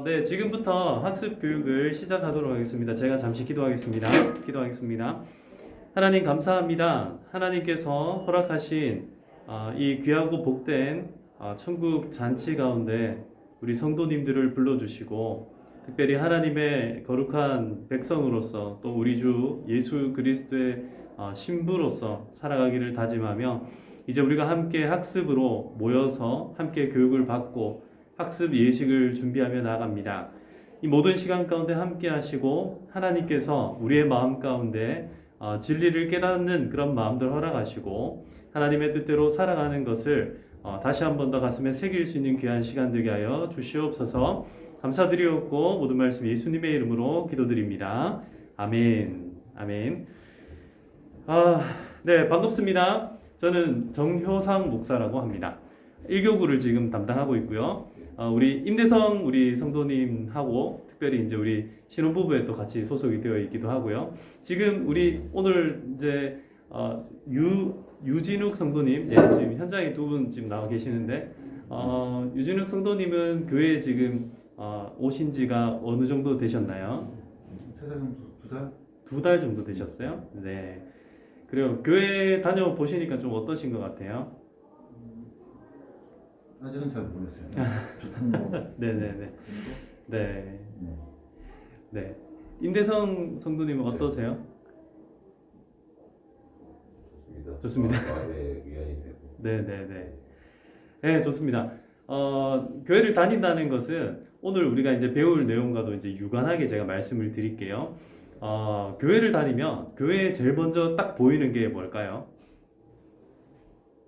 네, 지금부터 학습 교육을 시작하도록 하겠습니다. 제가 잠시 기도하겠습니다. 기도하겠습니다. 하나님 감사합니다. 하나님께서 허락하신 이 귀하고 복된 천국 잔치 가운데 우리 성도님들을 불러주시고 특별히 하나님의 거룩한 백성으로서 또 우리 주 예수 그리스도의 신부로서 살아가기를 다짐하며 이제 우리가 함께 학습으로 모여서 함께 교육을 받고 학습 예식을 준비하며 나아갑니다. 이 모든 시간 가운데 함께 하시고 하나님께서 우리의 마음 가운데 진리를 깨닫는 그런 마음들 허락하시고 하나님의 뜻대로 살아가는 것을 다시 한 번 더 가슴에 새길 수 있는 귀한 시간 되게 하여 주시옵소서. 감사드리옵고 모든 말씀 예수님의 이름으로 기도드립니다. 아멘. 아멘. 네, 반갑습니다. 저는 정효상 목사라고 합니다. 1교구를 지금 담당하고 있고요. 우리 임대성 우리 성도님하고 특별히 이제 우리 신혼부부에 또 같이 소속이 되어 있기도 하고요. 지금 우리 오늘 이제 유진욱 성도님, 지금 현장에 두 분 지금 나와 계시는데 유진욱 성도님은 교회에 지금 오신 지가 어느 정도 되셨나요? 3달 정도, 2달? 2달 정도 되셨어요? 네. 그리고 교회 다녀보시니까 좀 어떠신 것 같아요? 아직은 잘 모르겠어요. 좋다는 거. 네네네. 네. 네. 임대성 성도님은 어떠세요? 좋습니다. 마음의 위안이 되고. 네네네. 네, 좋습니다. 교회를 다닌다는 것은 오늘 우리가 이제 배울 내용과도 이제 유관하게 제가 말씀을 드릴게요. 교회를 다니면 교회에 제일 먼저 딱 보이는 게 뭘까요?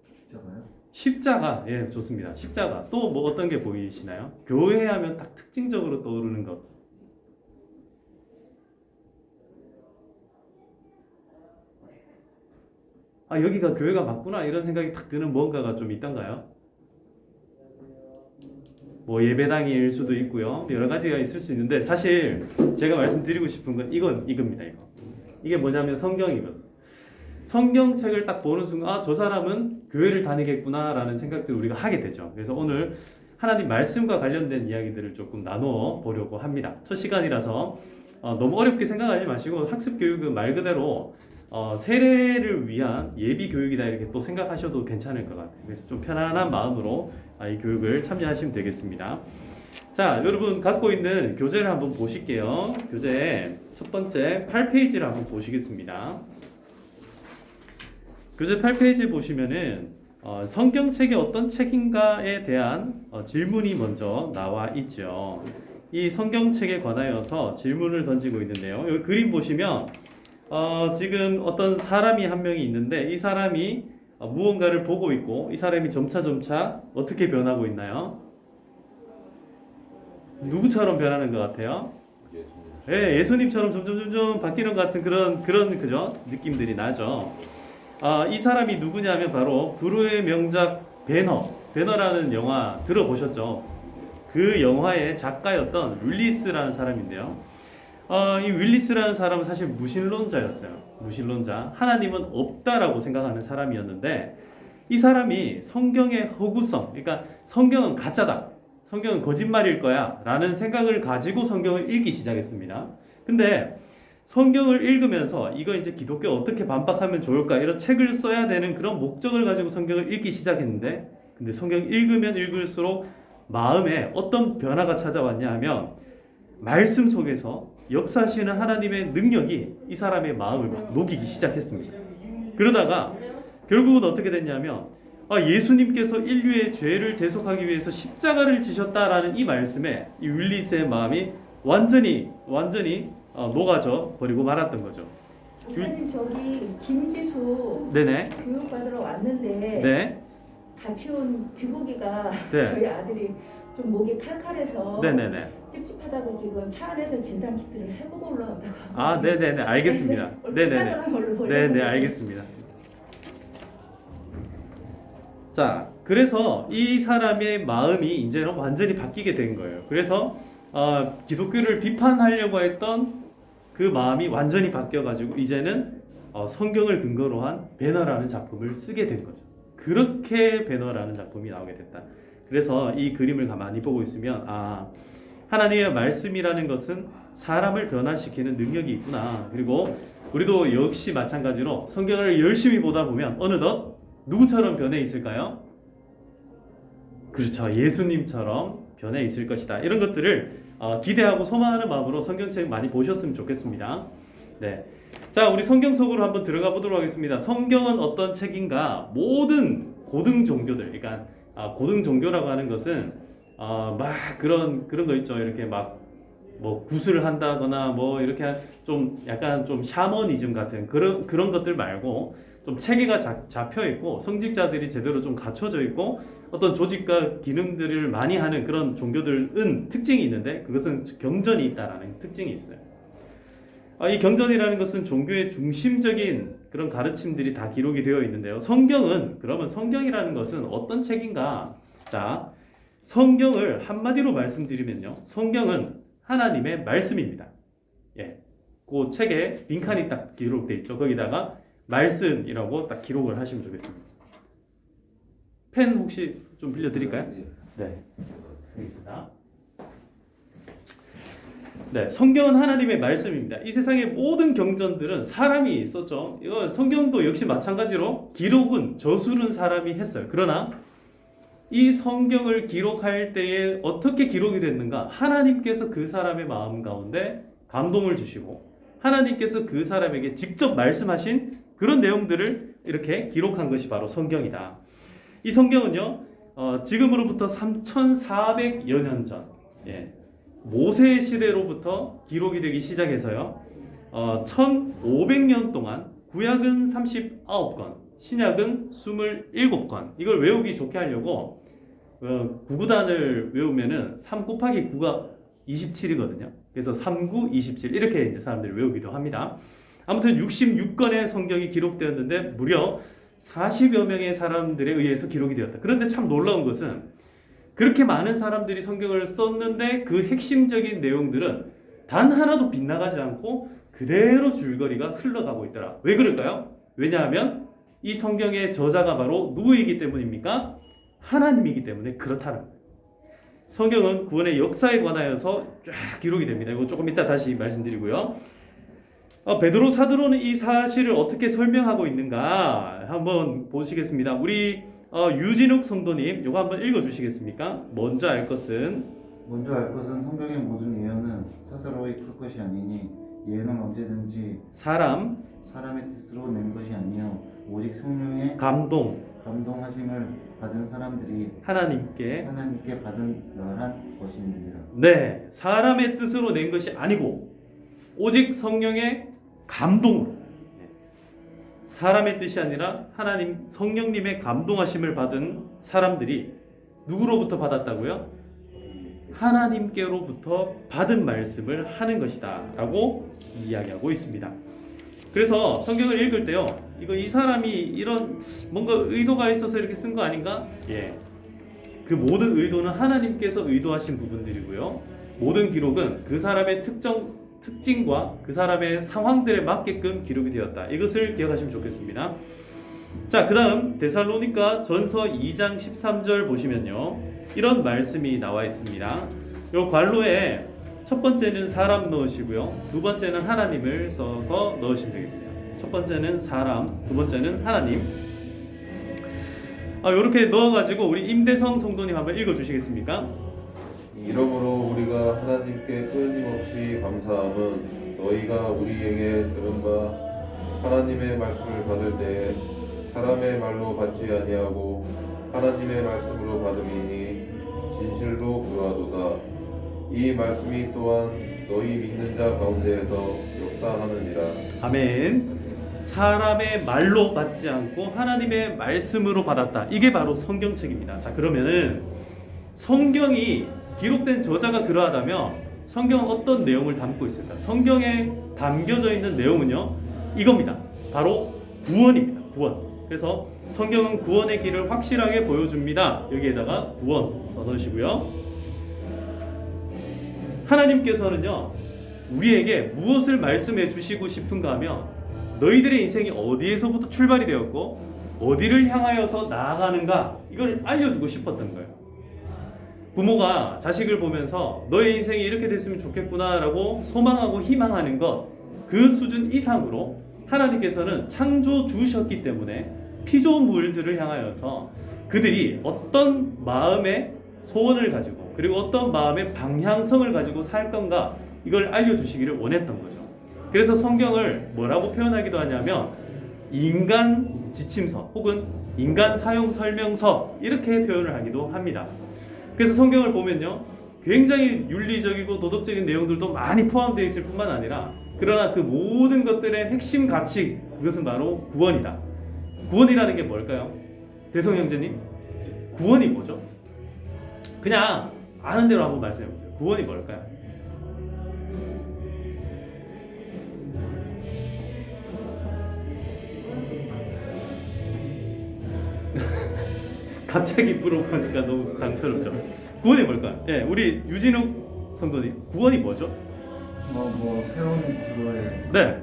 십자가요? 십자가. 예, 좋습니다. 십자가. 또 뭐 어떤 게 보이시나요? 교회 하면 딱 특징적으로 떠오르는 것. 여기가 교회가 맞구나 이런 생각이 딱 드는 뭔가가 좀 있던가요? 뭐 예배당일 수도 있고요. 여러 가지가 있을 수 있는데 사실 제가 말씀드리고 싶은 건 이겁니다. 이게 뭐냐면 성경이거든요. 성경책을 딱 보는 순간 저 사람은 교회를 다니겠구나라는 생각들을 우리가 하게 되죠. 그래서 오늘 하나님 말씀과 관련된 이야기들을 조금 나누어 보려고 합니다. 첫 시간이라서 너무 어렵게 생각하지 마시고 학습 교육은 말 그대로 세례를 위한 예비 교육이다 이렇게 또 생각하셔도 괜찮을 것 같아요. 그래서 좀 편안한 마음으로 이 교육을 참여하시면 되겠습니다. 자, 여러분 갖고 있는 교재를 한번 보실게요. 교재 첫 번째 8페이지를 한번 보시겠습니다. 교재 8페이지 보시면은 성경책이 어떤 책인가에 대한 질문이 먼저 나와 있죠. 이 성경책에 관하여서 질문을 던지고 있는데요. 여기 그림 보시면 지금 어떤 사람이 한 명이 있는데 이 사람이 무언가를 보고 있고 이 사람이 점차 어떻게 변하고 있나요? 누구처럼 변하는 것 같아요? 예, 예수님처럼 점점 바뀌는 것 같은 그런 그죠? 느낌들이 나죠. 이 사람이 누구냐면 바로 불후의 명작 배너라는 영화 들어보셨죠? 그 영화의 작가였던 윌리스라는 사람인데요. 이 윌리스라는 사람은 사실 무신론자였어요. 무신론자. 하나님은 없다라고 생각하는 사람이었는데 이 사람이 성경의 허구성, 그러니까 성경은 가짜다. 성경은 거짓말일 거야 라는 생각을 가지고 성경을 읽기 시작했습니다. 근데 성경을 읽으면서 이거 이제 기독교 어떻게 반박하면 좋을까 이런 책을 써야 되는 그런 목적을 가지고 성경을 읽기 시작했는데 근데 성경 읽으면 읽을수록 마음에 어떤 변화가 찾아왔냐 하면 말씀 속에서 역사하시는 하나님의 능력이 이 사람의 마음을 막 녹이기 시작했습니다. 그러다가 결국은 어떻게 됐냐면 예수님께서 인류의 죄를 대속하기 위해서 십자가를 지셨다라는 이 말씀에 이 윌리스의 마음이 완전히 녹아져 버리고 말았던 거죠. 목사님 저기 김지수 네네. 교육받으러 왔는데 네. 같이 온 귀고기가 네. 저희 아들이 좀 목이 칼칼해서 네네네. 찝찝하다고 지금 차 안에서 진단 키트를 해보고 올라간다고. 네네네. 알겠습니다. 네네네. 네네. 알겠습니다. 자, 그래서 이 사람의 마음이 이제는 완전히 바뀌게 된 거예요. 그래서 기독교를 비판하려고 했던 그 마음이 완전히 바뀌어가지고 이제는 성경을 근거로 한 배너라는 작품을 쓰게 된 거죠. 그렇게 배너라는 작품이 나오게 됐다. 그래서 이 그림을 가만히 보고 있으면 하나님의 말씀이라는 것은 사람을 변화시키는 능력이 있구나. 그리고 우리도 역시 마찬가지로 성경을 열심히 보다 보면 어느덧 누구처럼 변해 있을까요? 그렇죠. 예수님처럼 변해 있을 것이다. 이런 것들을 기대하고 소망하는 마음으로 성경책 많이 보셨으면 좋겠습니다. 네. 자, 우리 성경 속으로 한번 들어가 보도록 하겠습니다. 성경은 어떤 책인가? 모든 고등 종교들, 그러니까 고등 종교라고 하는 것은 막 그런 거 있죠. 이렇게 막 뭐 구슬을 한다거나 뭐 이렇게 좀 약간 좀 샤머니즘 같은 그런 것들 말고 좀 체계가 잡혀 있고 성직자들이 제대로 좀 갖춰져 있고 어떤 조직과 기능들을 많이 하는 그런 종교들은 특징이 있는데 그것은 경전이 있다라는 특징이 있어요. 이 경전이라는 것은 종교의 중심적인 그런 가르침들이 다 기록이 되어 있는데요. 그러면 성경이라는 것은 어떤 책인가? 자, 성경을 한마디로 말씀드리면요. 성경은 하나님의 말씀입니다. 예. 그 책에 빈칸이 딱 기록되어 있죠. 거기다가 말씀이라고 딱 기록을 하시면 좋겠습니다. 펜 혹시 좀 빌려드릴까요? 네. 알겠습니다. 네, 성경은 하나님의 말씀입니다. 이 세상의 모든 경전들은 사람이 썼죠. 이거 성경도 역시 마찬가지로 기록은 저술은 사람이 했어요. 그러나 이 성경을 기록할 때에 어떻게 기록이 됐는가? 하나님께서 그 사람의 마음 가운데 감동을 주시고 하나님께서 그 사람에게 직접 말씀하신 그런 내용들을 이렇게 기록한 것이 바로 성경이다. 이 성경은요, 지금으로부터 3,400여 년 전, 모세 시대로부터 기록이 되기 시작해서요, 1,500년 동안 구약은 39권, 신약은 27권. 이걸 외우기 좋게 하려고 구구단을 외우면은 3 곱하기 9가 27이거든요. 그래서 3, 9, 27 이렇게 이제 사람들이 외우기도 합니다. 아무튼 66권의 성경이 기록되었는데 무려 40여 명의 사람들에 의해서 기록이 되었다. 그런데 참 놀라운 것은 그렇게 많은 사람들이 성경을 썼는데 그 핵심적인 내용들은 단 하나도 빗나가지 않고 그대로 줄거리가 흘러가고 있더라. 왜 그럴까요? 왜냐하면 이 성경의 저자가 바로 누구이기 때문입니까? 하나님이기 때문에 그렇다는 거예요. 성경은 구원의 역사에 관하여서 쫙 기록이 됩니다. 이거 조금 이따 다시 말씀드리고요. 베드로 사도로는 이 사실을 어떻게 설명하고 있는가 한번 보시겠습니다. 우리 유진욱 성도님 이거 한번 읽어주시겠습니까? 먼저 알 것은 성경의 모든 예언은 스스로 이끌 것이 아니니 예언은 언제든지 사람의 뜻으로 낸 것이 아니요 오직 성령의 감동하심을 받은 사람들이 하나님께 받은 말한 것입니다. 네, 사람의 뜻으로 낸 것이 아니고 오직 성령의 감동으로, 사람의 뜻이 아니라 하나님 성령님의 감동하심을 받은 사람들이 누구로부터 받았다고요? 하나님께로부터 받은 말씀을 하는 것이다 라고 이야기하고 있습니다. 그래서 성경을 읽을 때요, 이 사람이 이런 뭔가 의도가 있어서 이렇게 쓴 거 아닌가? 그 모든 의도는 하나님께서 의도하신 부분들이고요. 모든 기록은 그 사람의 특징과 그 사람의 상황들에 맞게끔 기록이 되었다. 이것을 기억하시면 좋겠습니다. 자, 그 다음 데살로니가 전서 2장 13절 보시면요, 이런 말씀이 나와 있습니다. 요 괄로에 첫 번째는 사람 넣으시고요, 두 번째는 하나님을 써서 넣으시면 되겠습니다. 첫 번째는 사람, 두 번째는 하나님. 이렇게 넣어가지고 우리 임대성 성도님 한번 읽어주시겠습니까? 이러므로 우리가 하나님께 끊임없이 감사함은 너희가 우리에게 들은 바 하나님의 말씀을 받을 때에 사람의 말로 받지 아니하고 하나님의 말씀으로 받음이니 진실로 그러하도다. 이 말씀이 또한 너희 믿는 자 가운데에서 역사하느니라. 아멘. 사람의 말로 받지 않고 하나님의 말씀으로 받았다. 이게 바로 성경책입니다. 자, 그러면은 성경이 기록된 저자가 그러하다면 성경은 어떤 내용을 담고 있을까? 성경에 담겨져 있는 내용은요, 이겁니다. 바로 구원입니다. 구원. 그래서 성경은 구원의 길을 확실하게 보여줍니다. 여기에다가 구원 써놓으시고요. 하나님께서는요, 우리에게 무엇을 말씀해 주시고 싶은가 하면 너희들의 인생이 어디에서부터 출발이 되었고 어디를 향하여서 나아가는가, 이걸 알려주고 싶었던 거예요. 부모가 자식을 보면서 너의 인생이 이렇게 됐으면 좋겠구나라고 소망하고 희망하는 것, 그 수준 이상으로 하나님께서는 창조주셨기 때문에 피조물들을 향하여서 그들이 어떤 마음의 소원을 가지고 그리고 어떤 마음의 방향성을 가지고 살 건가, 이걸 알려주시기를 원했던 거죠. 그래서 성경을 뭐라고 표현하기도 하냐면 인간 지침서 혹은 인간 사용 설명서, 이렇게 표현을 하기도 합니다. 그래서 성경을 보면요, 굉장히 윤리적이고 도덕적인 내용들도 많이 포함되어 있을 뿐만 아니라, 그러나 그 모든 것들의 핵심 가치, 그것은 바로 구원이다. 구원이라는 게 뭘까요? 대성 형제님, 구원이 뭐죠? 그냥 아는 대로 한번 말씀해 보세요. 구원이 뭘까요? 갑자기 물어보니까 너무 당스럽죠. 구원이 뭘까요? 예, 우리 유진욱 성도님, 구원이 뭐죠? 새로운 구조에 네,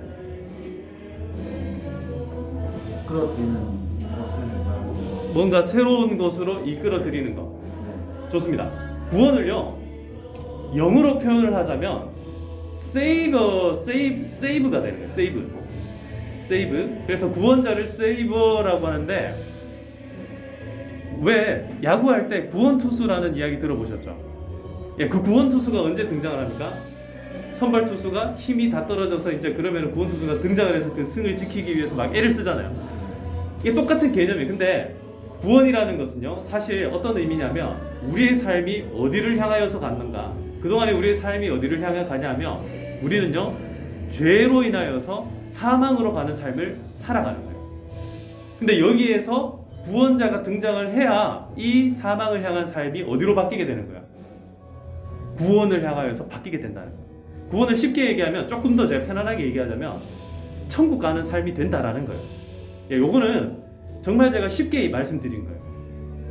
끌어들이는 것을 말하는 거. 뭔가 새로운 것으로 이끌어들이는 것. 네. 좋습니다. 구원을요, 영어로 표현을 하자면 세이브가 되는 거예요. 세이브. 그래서 구원자를 세이버라고 하는데, 왜 야구할 때 구원투수라는 이야기 들어보셨죠? 예, 그 구원투수가 언제 등장을 합니까? 선발 투수가 힘이 다 떨어져서 이제 그러면 구원투수가 등장을 해서 그 승을 지키기 위해서 막 애를 쓰잖아요. 이게 똑같은 개념이에요. 근데 구원이라는 것은요, 사실 어떤 의미냐면 우리의 삶이 어디를 향하여서 갔는가, 그동안에 우리의 삶이 어디를 향해 가냐면 우리는요, 죄로 인하여서 사망으로 가는 삶을 살아가는 거예요. 근데 여기에서 구원자가 등장을 해야 이 사망을 향한 삶이 어디로 바뀌게 되는 거야? 구원을 향하여서 바뀌게 된다는 거예요. 구원을 쉽게 얘기하면, 조금 더 제가 편안하게 얘기하자면 천국 가는 삶이 된다라는 거예요. 예, 요거는 정말 제가 쉽게 말씀드린 거예요.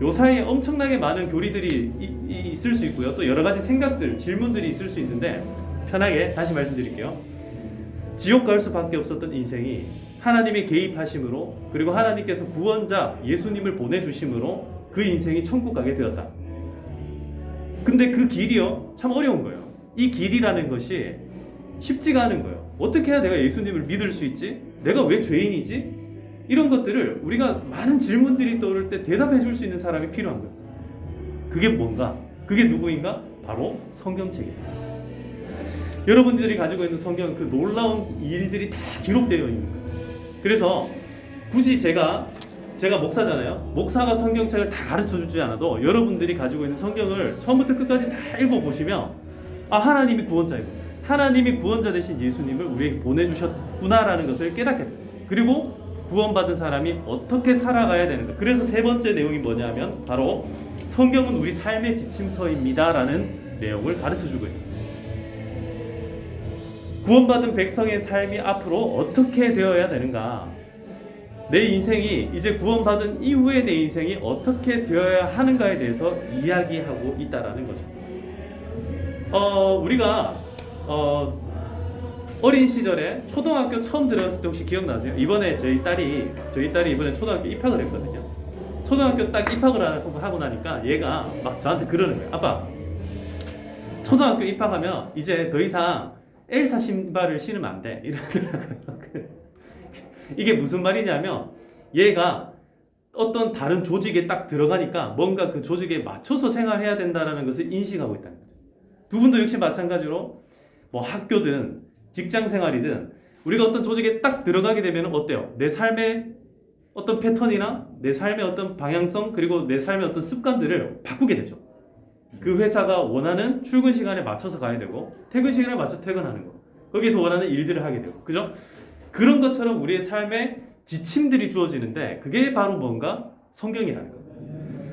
요 사이에 엄청나게 많은 교리들이 있을 수 있고요, 또 여러 가지 생각들, 질문들이 있을 수 있는데 편하게 다시 말씀드릴게요. 지옥 갈 수밖에 없었던 인생이 하나님의 개입하심으로, 그리고 하나님께서 구원자 예수님을 보내주심으로 그 인생이 천국 가게 되었다. 근데 그 길이요, 참 어려운 거예요. 이 길이라는 것이 쉽지가 않은 거예요. 어떻게 해야 내가 예수님을 믿을 수 있지? 내가 왜 죄인이지? 이런 것들을 우리가 많은 질문들이 떠오를 때 대답해 줄 수 있는 사람이 필요한 거예요. 그게 뭔가? 그게 누구인가? 바로 성경책이에요. 여러분들이 가지고 있는 성경은 그 놀라운 일들이 다 기록되어 있는 거예요. 그래서 굳이 제가 목사잖아요. 목사가 성경책을 다 가르쳐 주지 않아도 여러분들이 가지고 있는 성경을 처음부터 끝까지 다 읽어보시면, 아, 하나님이 구원자이고 하나님이 구원자 되신 예수님을 우리에게 보내주셨구나라는 것을 깨닫게 돼요. 그리고 구원받은 사람이 어떻게 살아가야 되는가. 그래서 세 번째 내용이 뭐냐면 바로 성경은 우리 삶의 지침서입니다라는 내용을 가르쳐주고 있는 거예요. 구원받은 백성의 삶이 앞으로 어떻게 되어야 되는가, 내 인생이 이제 구원받은 이후에 내 인생이 어떻게 되어야 하는가에 대해서 이야기하고 있다라는 거죠. 우리가 어린 시절에 초등학교 처음 들어갔을 때 혹시 기억나세요? 이번에 저희 딸이 이번에 초등학교 입학을 했거든요. 초등학교 딱 입학을 하고 나니까 얘가 막 저한테 그러는 거예요. 아빠, 초등학교 입학하면 이제 더 이상 엘사 신발을 신으면 안 돼, 이러더라고요. 이게 무슨 말이냐면 얘가 어떤 다른 조직에 딱 들어가니까 뭔가 그 조직에 맞춰서 생활해야 된다는 것을 인식하고 있다는 거죠. 두 분도 역시 마찬가지로 뭐 학교든 직장 생활이든 우리가 어떤 조직에 딱 들어가게 되면 어때요? 내 삶의 어떤 패턴이나 내 삶의 어떤 방향성, 그리고 내 삶의 어떤 습관들을 바꾸게 되죠. 그 회사가 원하는 출근 시간에 맞춰서 가야 되고 퇴근 시간에 맞춰 퇴근하는 거, 거기서 원하는 일들을 하게 되고, 그죠? 그런 것처럼 우리의 삶에 지침들이 주어지는데 그게 바로 뭔가 성경이라는 거예요.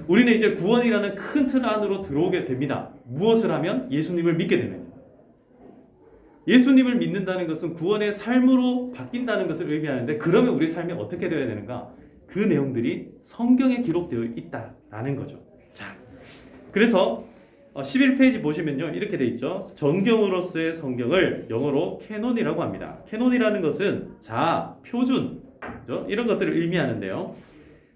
우리는 이제 구원이라는 큰 틀 안으로 들어오게 됩니다. 무엇을 하면? 예수님을 믿게 되면. 예수님을 믿는다는 것은 구원의 삶으로 바뀐다는 것을 의미하는데, 그러면 우리의 삶이 어떻게 되어야 되는가? 그 내용들이 성경에 기록되어 있다라는 거죠. 자, 그래서 11페이지 보시면요, 이렇게 돼 있죠. 정경으로서의 성경을 영어로 캐논이라고 합니다. 캐논이라는 것은 표준, 그죠? 이런 것들을 의미하는데요.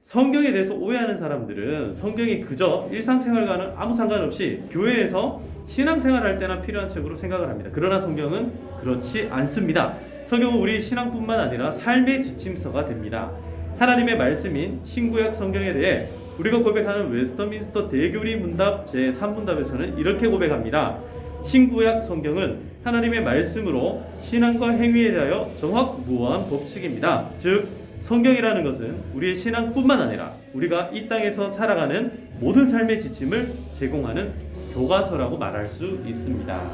성경에 대해서 오해하는 사람들은 성경이 그저 일상생활과는 아무 상관없이 교회에서 신앙생활할 때나 필요한 책으로 생각을 합니다. 그러나 성경은 그렇지 않습니다. 성경은 우리 신앙뿐만 아니라 삶의 지침서가 됩니다. 하나님의 말씀인 신구약 성경에 대해 우리가 고백하는 웨스터민스터 대교리 문답 제3문답에서는 이렇게 고백합니다. 신구약 성경은 하나님의 말씀으로 신앙과 행위에 대하여 정확무한 법칙입니다. 즉 성경이라는 것은 우리의 신앙뿐만 아니라 우리가 이 땅에서 살아가는 모든 삶의 지침을 제공하는 교과서라고 말할 수 있습니다.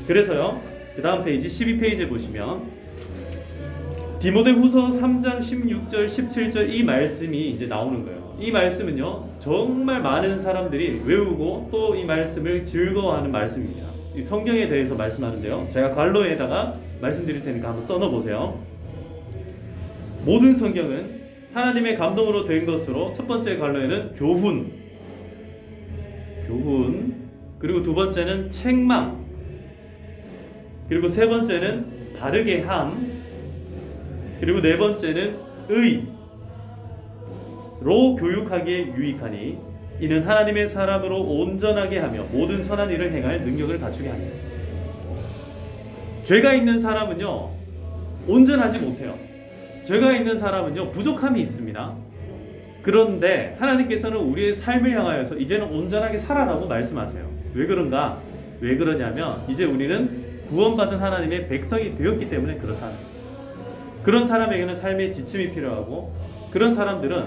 그래서요, 그 다음 페이지 12페이지에 보시면 디모데후서 3장 16절 17절 이 말씀이 이제 나오는 거예요. 이 말씀은요, 정말 많은 사람들이 외우고 또 이 말씀을 즐거워하는 말씀입니다. 이 성경에 대해서 말씀하는데요, 제가 갈로에다가 말씀드릴 테니까 한번 써놓아 보세요. 모든 성경은 하나님의 감동으로 된 것으로, 첫 번째 갈로에는 교훈, 그리고 두 번째는 책망, 그리고 세 번째는 바르게 함, 그리고 네 번째는 의로 교육하기에 유익하니 이는 하나님의 사람으로 온전하게 하며 모든 선한 일을 행할 능력을 갖추게 합니다. 죄가 있는 사람은요, 온전하지 못해요. 죄가 있는 사람은요, 부족함이 있습니다. 그런데 하나님께서는 우리의 삶을 향하여서 이제는 온전하게 살아라고 말씀하세요. 왜 그런가? 왜 그러냐면 이제 우리는 구원받은 하나님의 백성이 되었기 때문에 그렇다는 거예요. 그런 사람에게는 삶의 지침이 필요하고, 그런 사람들은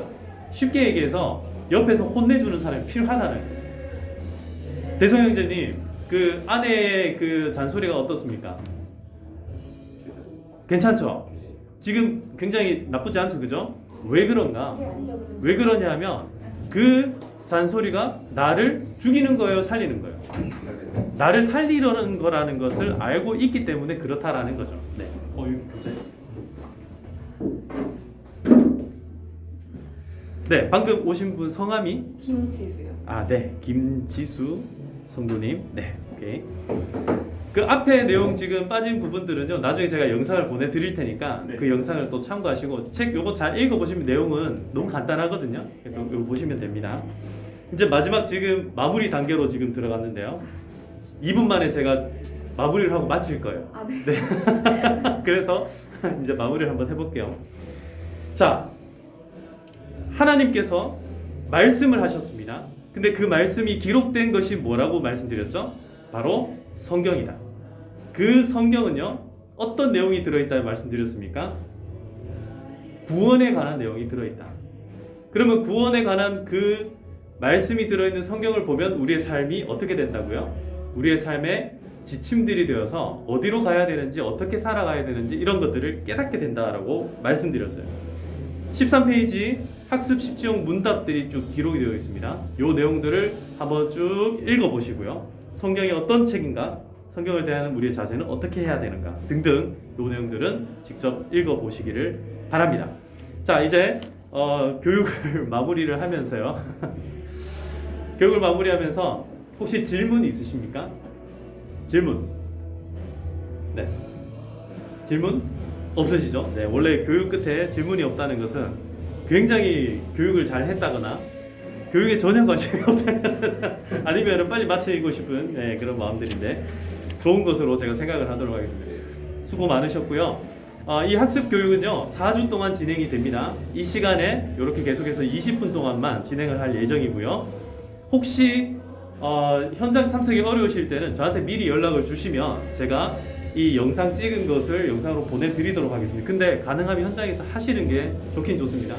쉽게 얘기해서 옆에서 혼내주는 사람이 필요하다는 거예요. 대성 형제님, 그 아내의 그 잔소리가 어떻습니까? 괜찮죠? 지금 굉장히 나쁘지 않죠, 그죠? 왜 그런가? 왜 그러냐면 그 잔소리가 나를 죽이는 거예요, 살리는 거예요? 나를 살리려는 거라는 것을 알고 있기 때문에 그렇다라는 거죠. 네. 이거 보세요. 네, 방금 오신 분 성함이? 김지수요. 아, 네, 김지수 성도님. 네, 오케이. 그 앞에 내용 지금 빠진 부분들은요, 나중에 제가 영상을 보내드릴 테니까 그 영상을 또 참고하시고 책 요거 잘 읽어보시면 내용은 너무 간단하거든요. 그래서 요거 보시면 됩니다. 이제 마지막 지금 마무리 단계로 지금 들어갔는데요. 2분 만에 제가 마무리를 하고 마칠 거예요. 아, 네. 네. 그래서 이제 마무리를 한번 해볼게요. 자, 하나님께서 말씀을 하셨습니다. 근데 그 말씀이 기록된 것이 뭐라고 말씀드렸죠? 바로 성경이다. 그 성경은요, 어떤 내용이 들어있다 말씀드렸습니까? 구원에 관한 내용이 들어있다. 그러면 구원에 관한 그 말씀이 들어있는 성경을 보면 우리의 삶이 어떻게 된다고요? 우리의 삶의 지침들이 되어서 어디로 가야 되는지, 어떻게 살아가야 되는지 이런 것들을 깨닫게 된다라고 말씀드렸어요. 13페이지 학습 십지용 문답들이 쭉 기록이 되어 있습니다. 이 내용들을 한번 쭉 읽어보시고요. 성경이 어떤 책인가, 성경을 대하는 우리의 자세는 어떻게 해야 되는가 등등 이 내용들은 직접 읽어보시기를 바랍니다. 자, 이제 교육을 마무리를 하면서요. 교육을 마무리하면서 혹시 질문 있으십니까? 질문? 네. 질문? 없으시죠? 네. 원래 교육 끝에 질문이 없다는 것은 굉장히 교육을 잘 했다거나 교육에 전혀 관심이 없다거나 아니면 빨리 마치고 싶은 그런 마음들인데 좋은 것으로 제가 생각을 하도록 하겠습니다. 수고 많으셨고요. 이 학습 교육은요 4주 동안 진행이 됩니다. 이 시간에 이렇게 계속해서 20분 동안만 진행을 할 예정이고요. 혹시 현장 참석이 어려우실 때는 저한테 미리 연락을 주시면 제가 이 영상 찍은 것을 영상으로 보내드리도록 하겠습니다. 근데 가능하면 현장에서 하시는 게 좋긴 좋습니다.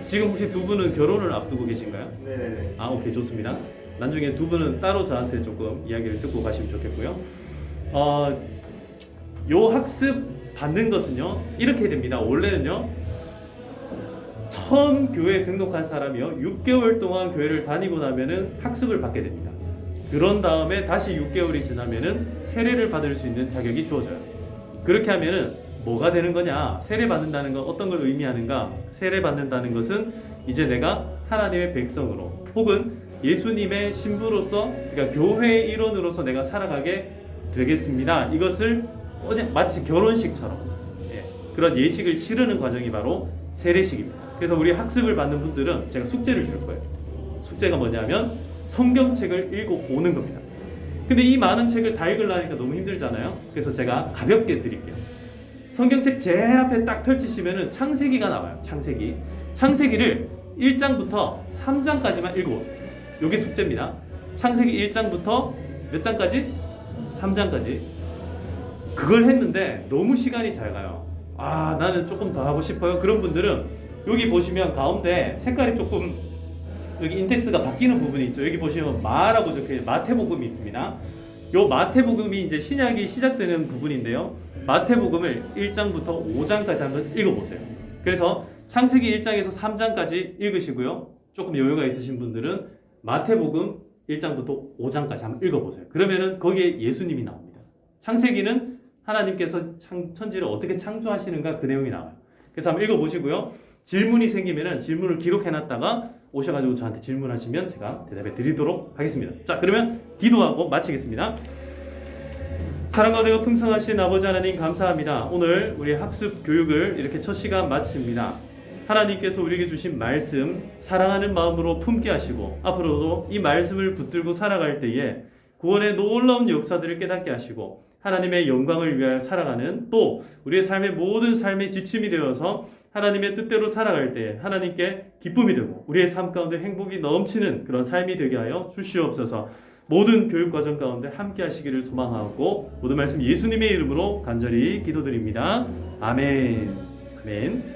지금 혹시 두 분은 결혼을 앞두고 계신가요? 네네네. 아, 오케이, 좋습니다. 나중에 두 분은 따로 저한테 조금 이야기를 듣고 가시면 좋겠고요. 요 학습 받는 것은요 이렇게 됩니다. 원래는요 처음 교회에 등록한 사람이요 6개월 동안 교회를 다니고 나면은 학습을 받게 됩니다. 그런 다음에 다시 6개월이 지나면은 세례를 받을 수 있는 자격이 주어져요. 그렇게 하면은 뭐가 되는 거냐? 세례 받는다는 건 어떤 걸 의미하는가? 세례 받는다는 것은 이제 내가 하나님의 백성으로 혹은 예수님의 신부로서, 그러니까 교회의 일원으로서 내가 살아가게 되겠습니다. 이것을 마치 결혼식처럼 그런 예식을 치르는 과정이 바로 세례식입니다. 그래서 우리 학습을 받는 분들은 제가 숙제를 줄 거예요. 숙제가 뭐냐면 성경책을 읽어보는 겁니다. 근데 이 많은 책을 다 읽으려니까 너무 힘들잖아요. 그래서 제가 가볍게 드릴게요. 성경책 제일 앞에 딱 펼치시면은 창세기가 나와요. 창세기를 1장부터 3장까지만 읽어보세요. 요게 숙제입니다. 창세기 1장부터 몇 장까지? 3장까지. 그걸 했는데 너무 시간이 잘 가요. 아, 나는 조금 더 하고 싶어요. 그런 분들은 여기 보시면 가운데 색깔이 조금 여기 인텍스가 바뀌는 부분이 있죠. 여기 보시면 마라고 적혀 마태복음이 있습니다. 요 마태복음이 이제 신약이 시작되는 부분인데요. 마태복음을 1장부터 5장까지 한번 읽어보세요. 그래서 창세기 1장에서 3장까지 읽으시고요. 조금 여유가 있으신 분들은 마태복음 1장부터 5장까지 한번 읽어보세요. 그러면은 거기에 예수님이 나옵니다. 창세기는 하나님께서 천지를 어떻게 창조하시는가 그 내용이 나와요. 그래서 한번 읽어보시고요. 질문이 생기면은 질문을 기록해놨다가 오셔가지고 저한테 질문하시면 제가 대답해 드리도록 하겠습니다. 자, 그러면 기도하고 마치겠습니다. 사랑과 은혜가 풍성하신 아버지 하나님 감사합니다. 오늘 우리 학습 교육을 이렇게 첫 시간 마칩니다. 하나님께서 우리에게 주신 말씀 사랑하는 마음으로 품게 하시고 앞으로도 이 말씀을 붙들고 살아갈 때에 구원의 놀라운 역사들을 깨닫게 하시고 하나님의 영광을 위하여 살아가는 또 우리의 삶의 모든 삶의 지침이 되어서 하나님의 뜻대로 살아갈 때 하나님께 기쁨이 되고 우리의 삶 가운데 행복이 넘치는 그런 삶이 되게 하여 주시옵소서. 모든 교육 과정 가운데 함께 하시기를 소망하고 모든 말씀 예수님의 이름으로 간절히 기도드립니다. 아멘. 아멘.